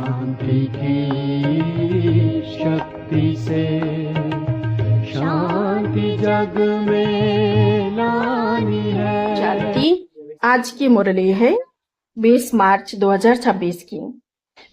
शांति की शक्ति से शांति जग में लानी है। शांति आज की मुरली है 20 मार्च 2026 की।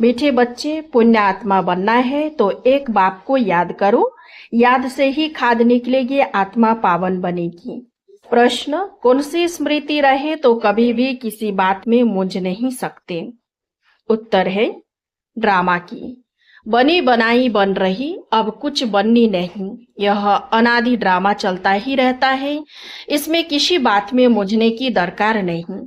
मीठे बच्चे, पुण्य आत्मा बनना है तो एक बाप को याद करो, याद से ही खाद निकलेगी, आत्मा पावन बनेगी। प्रश्न, कौन सी स्मृति रहे तो कभी भी किसी बात में मूंझ नहीं सकते? उत्तर है ड्रामा की। बनी बनाई बन रही, अब कुछ बननी नहीं। यह अनादि ड्रामा चलता ही रहता है, इसमें किसी बात में मूंझने की दरकार नहीं।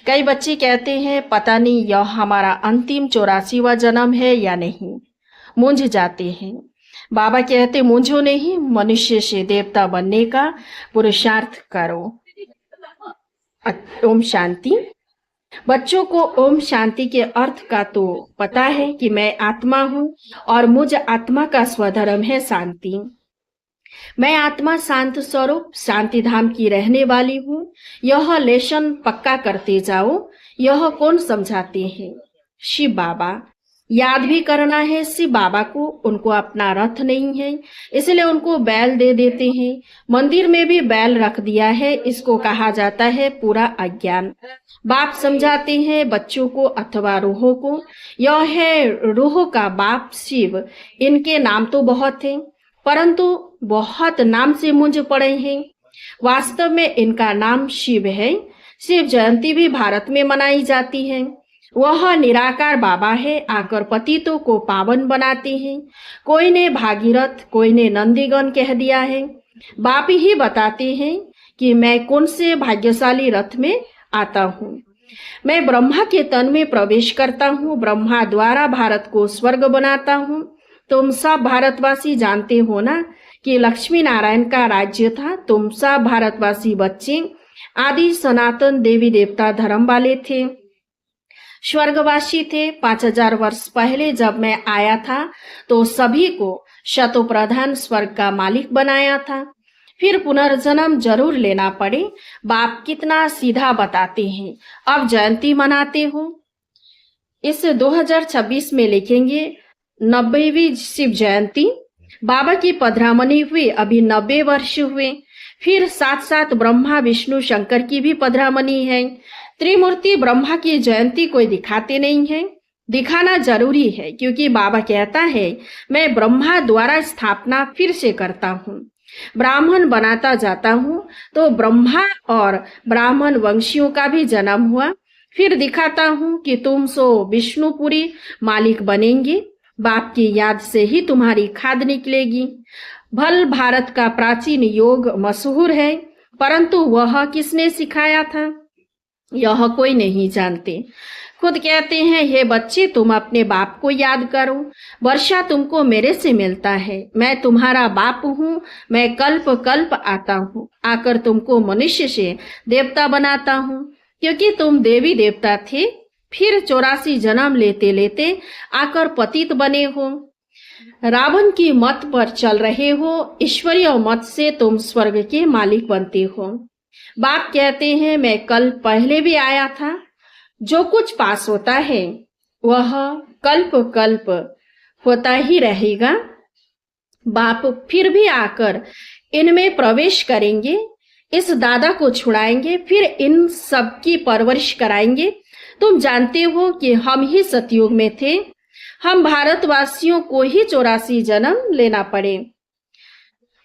कई बच्चे कहते हैं पता नहीं यह हमारा अंतिम 84वां जन्म है या नहीं, मूंझ जाते हैं। बाबा कहते मूंझो नहीं, मनुष्य से देवता बनने का पुरुषार्थ करो। ओम शांति। बच्चों को ओम शांति के अर्थ का तो पता है कि मैं आत्मा हूँ और मुझ आत्मा का स्वधर्म है शांति। मैं आत्मा शांत स्वरूप शांति धाम की रहने वाली हूँ। यह लेशन पक्का करते जाओ। यह कौन समझाते हैं? शिव बाबा। याद भी करना है शिव बाबा को, उनको अपना रथ नहीं है इसलिए उनको बैल दे देते हैं। मंदिर में भी बैल रख दिया है, इसको कहा जाता है पूरा अज्ञान। बाप समझाते हैं बच्चों को अथवा रूहों को, यह है रूह का बाप शिव। इनके नाम तो बहुत हैं परंतु बहुत नाम से मूंझ पड़े हैं। वास्तव में इनका नाम शिव है। शिव जयंती भी भारत में मनाई जाती है। वह निराकार बाबा है, आकर पतितों को पावन बनाते हैं। कोई ने भागीरथ, कोई ने नंदीगण कह दिया है। बाप ही बताते हैं कि मैं कौन से भाग्यशाली रथ में आता हूँ। मैं ब्रह्मा के तन में प्रवेश करता हूँ, ब्रह्मा द्वारा भारत को स्वर्ग बनाता हूँ। तुम सब भारतवासी जानते हो ना कि लक्ष्मी नारायण का राज्य था। तुम सब भारतवासी बच्चे आदि सनातन देवी देवता धर्म वाले थे, स्वर्गवासी थे। 5000 वर्ष पहले जब मैं आया था तो सभी को शतो प्रधान स्वर्ग का मालिक बनाया था। फिर पुनर्जन्म जरूर लेना पड़े। बाप कितना सीधा बताते हैं। अब जयंती मनाते हो, इस 2026 में लिखेंगे 90वीं शिव जयंती। बाबा की पधरामनी हुई, अभी 90 वर्ष हुए। फिर साथ साथ ब्रह्मा विष्णु शंकर की भी पधरामनी है। त्रिमूर्ति ब्रह्मा की जयंती कोई दिखाते नहीं है, दिखाना जरूरी है क्योंकि बाबा कहता है मैं ब्रह्मा द्वारा स्थापना फिर से करता हूँ, ब्राह्मण बनाता जाता हूँ। तो ब्रह्मा और ब्राह्मण वंशियों का भी जन्म हुआ। फिर दिखाता हूँ कि तुम सो विष्णुपुरी मालिक बनेंगे। बाप की याद से ही तुम्हारी खाद निकलेगी। भल भारत का प्राचीन योग मशहूर है परंतु वह किसने सिखाया था यह कोई नहीं जानते। खुद कहते हैं हे बच्चे तुम अपने बाप को याद करो। वर्षा तुमको मेरे से मिलता है, मैं तुम्हारा बाप हूँ। मैं कल्प कल्प आता हूँ, आकर तुमको मनुष्य से देवता बनाता हूँ क्योंकि तुम देवी देवता थे। फिर 84 जन्म लेते लेते आकर पतित बने हो। रावण की मत पर चल रहे हो, ईश्वरीय मत से तुम स्वर्ग के मालिक बनते हो। बाप कहते हैं मैं कल पहले भी आया था। जो कुछ पास होता है वह कल्प कल्प होता ही रहेगा। बाप फिर भी आकर इनमें प्रवेश करेंगे, इस दादा को छुड़ाएंगे, फिर इन सब की परवरिश कराएंगे। तुम जानते हो कि हम ही सतयुग में थे। हम भारतवासियों को ही 84 जन्म लेना पड़े।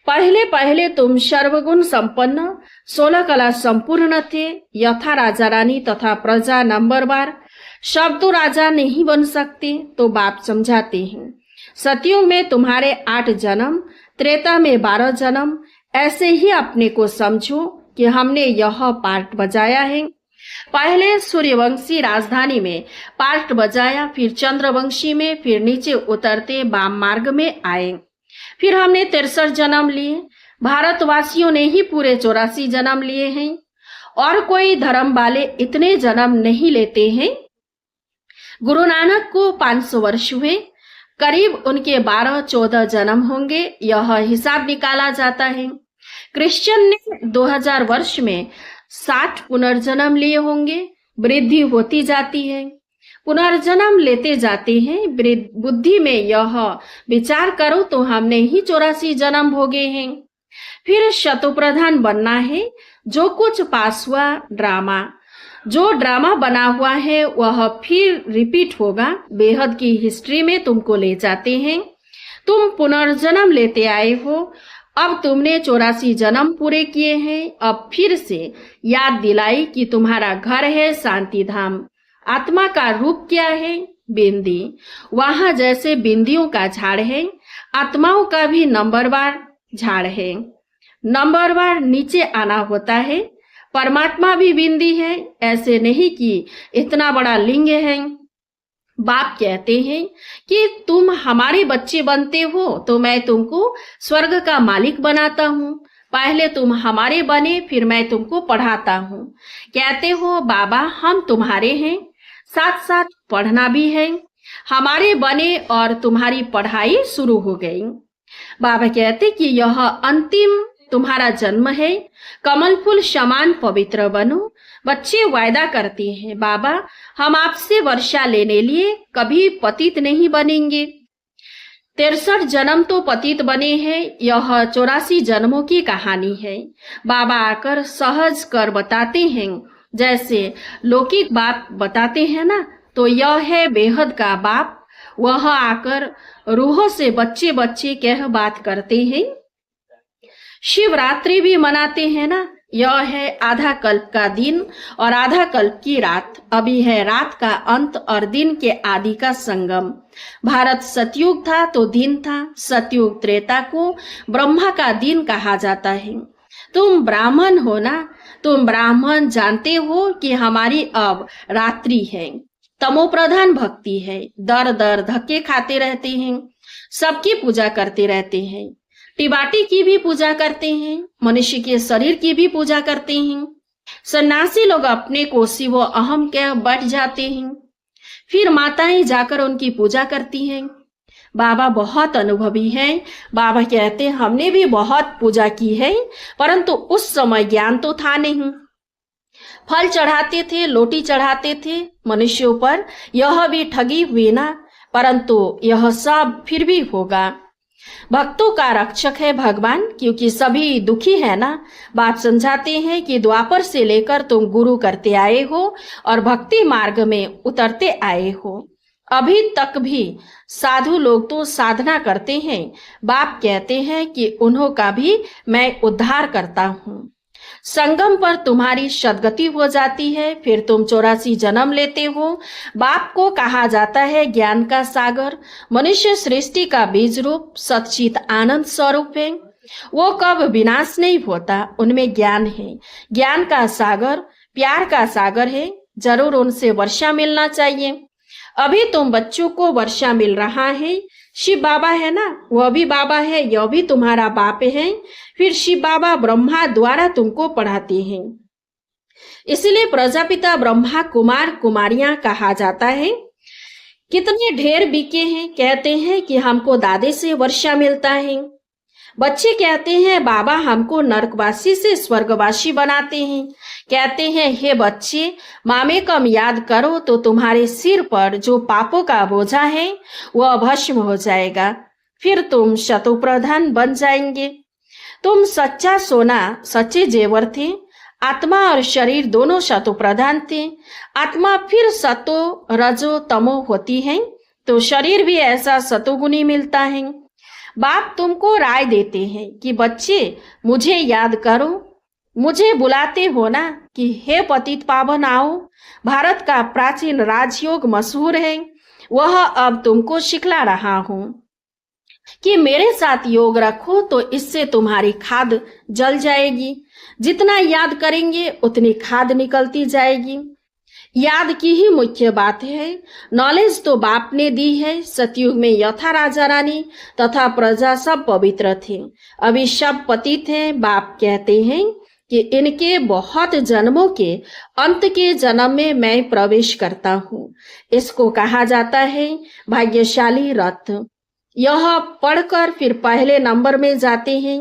पहले पहले तुम सर्वगुण संपन्न 16 कला संपूर्ण थे। यथा राजा रानी तथा प्रजा नंबरवार। सब तो राजा नहीं बन सकते, तो बाप समझाते हैं सतयुग में तुम्हारे 8 जन्म, त्रेता में 12 जन्म। ऐसे ही अपने को समझो कि हमने यह पार्ट बजाया है। पहले सूर्यवंशी राजधानी में पार्ट बजाया, फिर चंद्रवंशी में, फिर नीचे उतरते वाम मार्ग में आए। फिर हमने 63 जन्म लिए। भारतवासियों ने ही पूरे 84 जन्म लिए हैं और कोई धर्म वाले इतने जन्म नहीं लेते हैं। गुरु नानक को 500 वर्ष हुए, करीब उनके 12-14 जन्म होंगे, यह हिसाब निकाला जाता है। क्रिश्चियन ने 2000 वर्ष में 60 पुनर्जन्म लिए होंगे। वृद्धि होती जाती है। पुनर्जन्म लेते जाते हैं। बुद्धि में यह विचार करो तो हमने ही 84 जन्म भोगे हैं। फिर शतोप्रधान बनना है। जो कुछ पास हुआ जो ड्रामा बना हुआ है वह फिर रिपीट होगा। बेहद की हिस्ट्री में तुमको ले जाते हैं। तुम पुनर्जन्म लेते आए हो। अब तुमने 84 जन्म पूरे किए हैं। अब फिर से याद दिलाई कि तुम्हारा घर है शांति धाम। आत्मा का रूप क्या है? बिंदी। वहां जैसे बिंदियों का झाड़ है, आत्माओं का भी नंबरवार झाड़ है। नंबरवार नीचे आना होता है। परमात्मा भी बिंदी है, ऐसे नहीं कि इतना बड़ा लिंग है। बाप कहते हैं कि तुम हमारे बच्चे बनते हो तो मैं तुमको स्वर्ग का मालिक बनाता हूँ। पहले तुम हमारे बने, फिर मैं तुमको पढ़ाता हूँ। कहते हो बाबा हम तुम्हारे हैं, साथ साथ पढ़ना भी है। हमारे बने और तुम्हारी पढ़ाई शुरू हो गई। बाबा कहते कि यह अंतिम तुम्हारा जन्म है। कमल फूल समान पवित्र बनो। बच्चे वायदा करते हैं बाबा हम आपसे वर्षा लेने लिए कभी पतित नहीं बनेंगे। 63 जन्म तो पतित बने हैं। यह 84 जन्मों की कहानी है। बाबा आकर सहज कर बताते हैं, जैसे लौकिक बात बताते हैं ना, तो यह है बेहद का बाप। वह आकर रूहों से बच्चे बच्चे कह बात करते हैं। शिवरात्रि भी मनाते हैं ना। यह है आधा कल्प का दिन और आधा कल्प की रात। अभी है रात का अंत और दिन के आदि का संगम। भारत सतयुग था तो दिन था। सतयुग त्रेता को ब्रह्मा का दिन कहा जाता है। तुम ब्राह्मण हो ना, तुम ब्राह्मण जानते हो कि हमारी अब रात्रि है। तमोप्रधान भक्ति है। दर दर धक्के खाते रहते हैं, सबकी पूजा करते रहते हैं। टिबाटी की भी पूजा करते हैं, मनुष्य के शरीर की भी पूजा करते हैं। सन्यासी लोग अपने को शिव अहम कह बैठ जाते हैं, फिर माताएं जाकर उनकी पूजा करती हैं। बाबा बहुत अनुभवी हैं। बाबा कहते हमने भी बहुत पूजा की है, परंतु उस समय ज्ञान तो था नहीं। फल चढ़ाते थे, लोटी चढ़ाते थे मनुष्यों पर। यह भी ठगी हुई ना, परंतु यह सब फिर भी होगा। भक्तों का रक्षक है भगवान, क्योंकि सभी दुखी है ना। बात समझाते हैं कि द्वापर से लेकर तुम गुरु करते आए हो और भक्ति मार्ग में उतरते आए हो। अभी तक भी साधु लोग तो साधना करते हैं। बाप कहते हैं कि उन्हों का भी मैं उद्धार करता हूँ। संगम पर तुम्हारी सदगति हो जाती है, फिर तुम 84 जन्म लेते हो। बाप को कहा जाता है ज्ञान का सागर। मनुष्य सृष्टि का बीज रूप सच्चित आनंद स्वरूप है। वो कब विनाश नहीं होता, उनमें ज्ञान है। ज्ञान का सागर प्यार का सागर है। जरूर उनसे वर्षा मिलना चाहिए। अभी तुम बच्चों को वर्षा मिल रहा है। शिव बाबा है ना, वह भी बाबा है, यह भी तुम्हारा बाप है। फिर शिव बाबा ब्रह्मा द्वारा तुमको पढ़ाते हैं। इसलिए प्रजापिता ब्रह्मा कुमार कुमारियां कहा जाता है। कितने ढेर बिके हैं। कहते हैं कि हमको दादे से वर्षा मिलता है। बच्चे कहते हैं बाबा हमको नरकवासी से स्वर्गवासी बनाते हैं। कहते हैं हे बच्चे, मामे कम याद करो तो तुम्हारे सिर पर जो पापों का बोझा है वह भस्म हो जाएगा। फिर तुम शतोप्रधान बन जाएंगे। तुम सच्चा सोना सच्चे जेवर थे। आत्मा और शरीर दोनों शतोप्रधान थे। आत्मा फिर सतो रजो तमो होती है तो शरीर भी ऐसा सतोगुणी मिलता है। बाप तुमको राय देते हैं कि बच्चे मुझे याद करो। मुझे बुलाते हो ना कि हे पतित पावन आओ। भारत का प्राचीन राजयोग मशहूर है, वह अब तुमको सिखला रहा हूँ कि मेरे साथ योग रखो तो इससे तुम्हारी खाद जल जाएगी। जितना याद करेंगे उतनी खाद निकलती जाएगी। याद की ही मुख्य बात है। नॉलेज तो बाप ने दी है। सतयुग में यथा राजा रानी तथा प्रजा सब पवित्र थे, अभी सब पतित हैं। बाप कहते हैं कि इनके बहुत जन्मों के अंत के जन्म में मैं प्रवेश करता हूँ। इसको कहा जाता है भाग्यशाली रथ। यह पढ़कर फिर पहले नंबर में जाते हैं।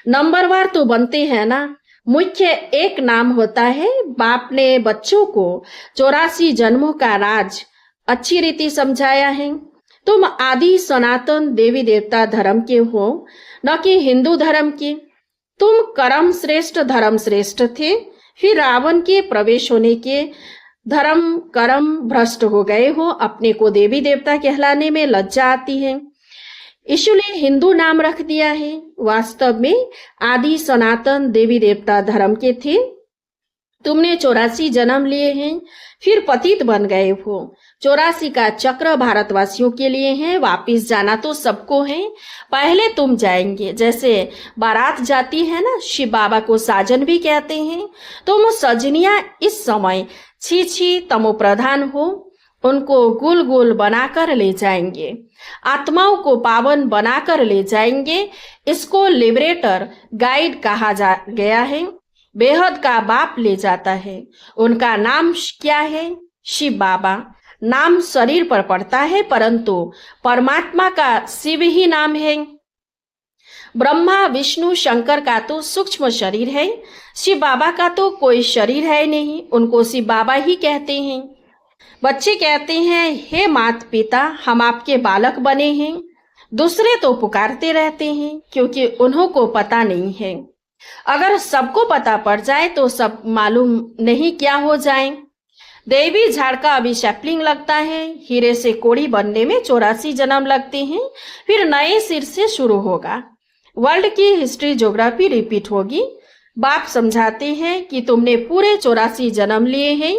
नंबरवार तो बनते हैं ना। मुख्य एक नाम होता है। बाप ने बच्चों को 84 जन्मों का राज अच्छी रीति समझाया है। तुम आदि सनातन देवी देवता धर्म के हो, न कि हिंदू धर्म के। तुम कर्म श्रेष्ठ थे, फिर रावण के प्रवेश होने के धर्म कर्म भ्रष्ट हो गए हो। अपने को देवी देवता कहलाने में लज्जा आती है, इसलिए हिंदू नाम रख दिया है। वास्तव में आदि सनातन देवी देवता धर्म के थे। तुमने 84 जन्म लिए हैं, फिर पतित बन गए हो। 84 का चक्र भारतवासियों के लिए है। वापिस जाना तो सबको है, पहले तुम जाएंगे। जैसे बारात जाती है ना, शिव बाबा को साजन भी कहते हैं। तुम सजनिया इस समय छी तमो प्रधान हो, उनको गुल गुल बनाकर ले जाएंगे, आत्माओं को पावन बनाकर ले जाएंगे। इसको लिबरेटर गाइड कहा गया है। बेहद का बाप ले जाता है। उनका नाम क्या है? शिव बाबा। नाम शरीर पर पड़ता है, परंतु परमात्मा का शिव ही नाम है। ब्रह्मा विष्णु शंकर का तो सूक्ष्म शरीर है, शिव बाबा का तो कोई शरीर है नहीं, उनको शिव बाबा ही कहते हैं। बच्चे कहते हैं, हे माता पिता, हम आपके बालक बने हैं। दूसरे तो पुकारते रहते हैं, क्योंकि उन्हों को पता नहीं है। अगर सबको पता पड़ जाए तो सब मालूम नहीं क्या हो जाए। देवी झाड़ का अभी सैपलिंग लगता है, हीरे से कोड़ी बनने में 84 जन्म लगते हैं, फिर नए सिर से शुरू होगा। वर्ल्ड की हिस्ट्री ज्योग्राफी रिपीट होगी। बाप समझाते हैं कि तुमने पूरे 84 जन्म लिए हैं।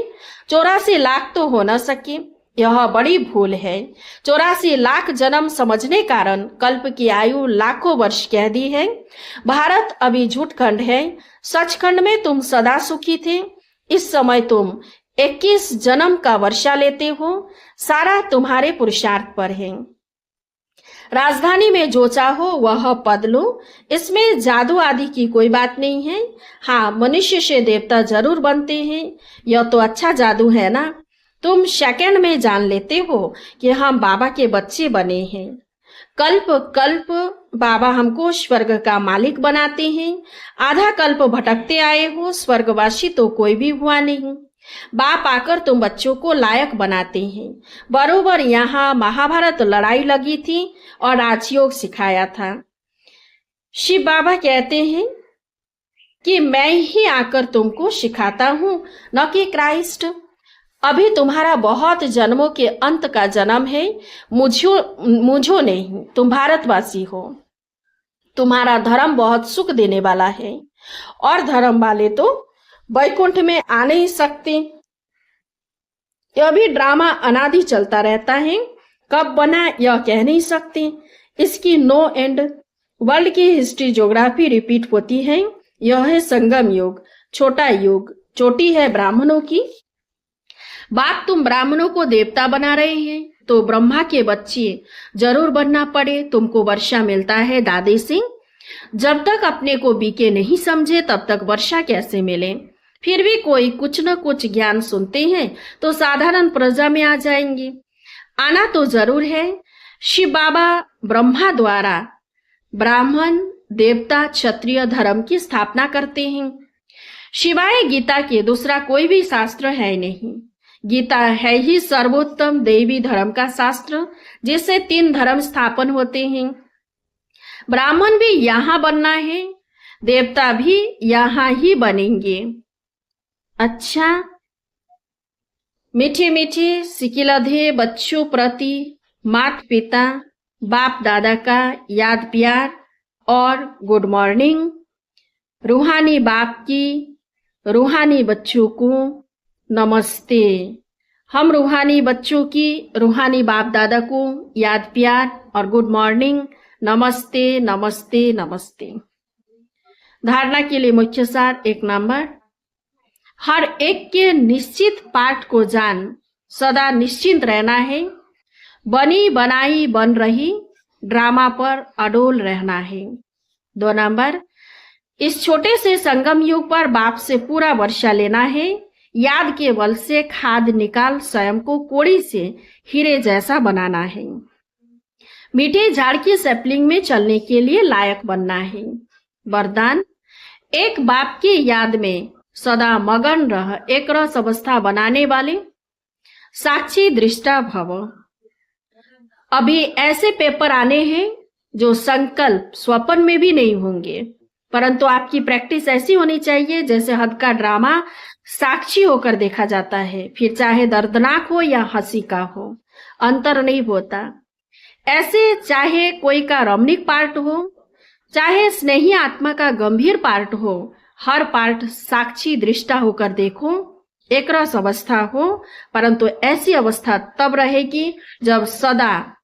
84 लाख तो हो न सके, यह बड़ी भूल है। 84 लाख जन्म समझने कारण कल्प की आयु लाखों वर्ष कह दी है। भारत अभी झूठखंड है, सचखंड में तुम सदा सुखी थे। इस समय तुम 21 जन्म का वर्षा लेते हो, सारा तुम्हारे पुरुषार्थ पर है। राजधानी में जो चाहो वह पद लो, इसमें जादू आदि की कोई बात नहीं है। हाँ, मनुष्य से देवता जरूर बनते हैं, यह तो अच्छा जादू है ना। तुम सेकंड में जान लेते हो कि हम बाबा के बच्चे बने हैं। कल्प कल्प बाबा हमको स्वर्ग का मालिक बनाते हैं। आधा कल्प भटकते आए हो, स्वर्गवासी तो कोई भी हुआ नहीं। बाप आकर तुम बच्चों को लायक बनाते हैं। बरोबर यहाँ महाभारत लड़ाई लगी थी और राजयोग सिखाया था। शिव बाबा कहते हैं कि मैं ही आकर तुमको सिखाता हूँ, न कि क्राइस्ट। अभी तुम्हारा बहुत जन्मों के अंत का जन्म है, मुझो नहीं। तुम भारतवासी हो, तुम्हारा धर्म बहुत सुख देने वाला है, और धर्म वाले तो वैकुंठ में आ नहीं सकते। यह भी ड्रामा अनादि चलता रहता है, कब बना यह कह नहीं सकते, इसकी नो एंड। वर्ल्ड की हिस्ट्री ज्योग्राफी रिपीट होती है। यह है संगम युग, छोटा युग, चोटी है ब्राह्मणों की। बाप तुम ब्राह्मणों को देवता बना रहे हैं, तो ब्रह्मा के बच्चे जरूर बनना पड़े। तुमको वर्षा मिलता है दादी से। जब तक अपने को बीके नहीं समझे तब तक वर्षा कैसे मिले। फिर भी कोई कुछ न कुछ ज्ञान सुनते हैं तो साधारण प्रजा में आ जाएंगे। आना तो जरूर है। शिव बाबा ब्रह्मा द्वारा ब्राह्मण देवता क्षत्रिय धर्म की स्थापना करते हैं। शिवाय गीता के दूसरा कोई भी शास्त्र है नहीं। गीता है ही सर्वोत्तम देवी धर्म का शास्त्र, जिससे 3 धर्म स्थापन होते हैं। ब्राह्मण भी यहाँ बनना है, देवता भी यहाँ ही बनेंगे। अच्छा, मीठे मीठे सिकिलधे बच्चों प्रति माता पिता बाप दादा का याद प्यार और गुड मॉर्निंग। रूहानी बाप की रूहानी बच्चों को नमस्ते। हम रूहानी बच्चों की रूहानी बाप दादा को याद प्यार और गुड मॉर्निंग, नमस्ते नमस्ते नमस्ते। धारणा के लिए मुख्य सार 1 नंबर, हर एक के निश्चित पाठ को जान सदा निश्चिंत रहना है। बनी बनाई बन रही ड्रामा पर अडोल रहना है। 2 नंबर, इस छोटे से संगम युग पर बाप से पूरा वर्षा लेना है। याद के बल से खाद निकाल स्वयं को कोड़ी से हीरे जैसा बनाना है। मीठे झाड़ की सैपलिंग में चलने के लिए लायक बनना है। वरदान, एक बाप की याद में सदा मगन रह एक रस अवस्था बनाने वाले। साक्षी दृष्टा भव। अभी ऐसे पेपर आने हैं जो संकल्प स्वप्न में भी नहीं होंगे, परंतु आपकी प्रैक्टिस ऐसी होनी चाहिए जैसे हद का ड्रामा साक्षी होकर देखा जाता है, फिर चाहे दर्दनाक हो या हंसी का हो, अंतर नहीं होता। ऐसे चाहे कोई का रमणीक पार्ट हो, चाहे स्नेही आत्मा का गंभीर पार्ट हो, हर पार्ट साक्षी दृष्टा होकर देखो, एक रस अवस्था हो, परंतु ऐसी अवस्था तब रहेगी जब सदा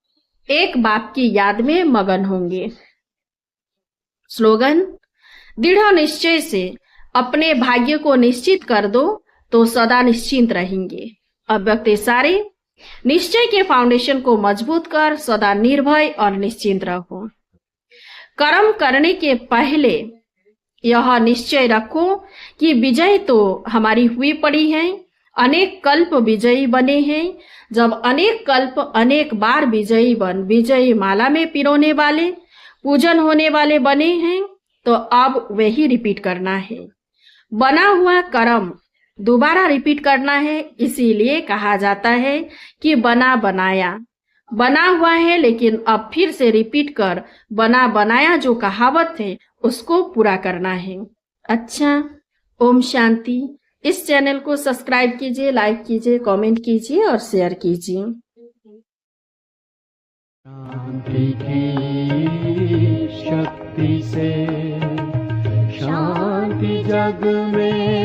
एक बाप की याद में मगन होंगे। स्लोगन, दृढ़ निश्चय से अपने भाग्य को निश्चित कर दो तो सदा निश्चिंत रहेंगे। अव्यक्त सारे निश्चय के फाउंडेशन को मजबूत कर सदा निर्भय और निश्चिंत रहो। कर्म करने के पहले यह निश्चय रखो कि विजय तो हमारी हुई पड़ी है, अनेक कल्प विजयी बने हैं। जब अनेक कल्प अनेक बार विजयी बन विजयी माला में पिरोने वाले, पूजन होने वाले बने हैं, तो अब वही रिपीट करना है। बना हुआ कर्म दोबारा रिपीट करना है, इसीलिए कहा जाता है कि बना बनाया। बना हुआ है लेकिन अब फिर से रिपीट कर बना बनाया जो कहावत है उसको पूरा करना है। अच्छा, ओम शांति। इस चैनल को सब्सक्राइब कीजिए, लाइक कीजिए, कमेंट कीजिए और शेयर कीजिए। शांति की शक्ति से शांति जग में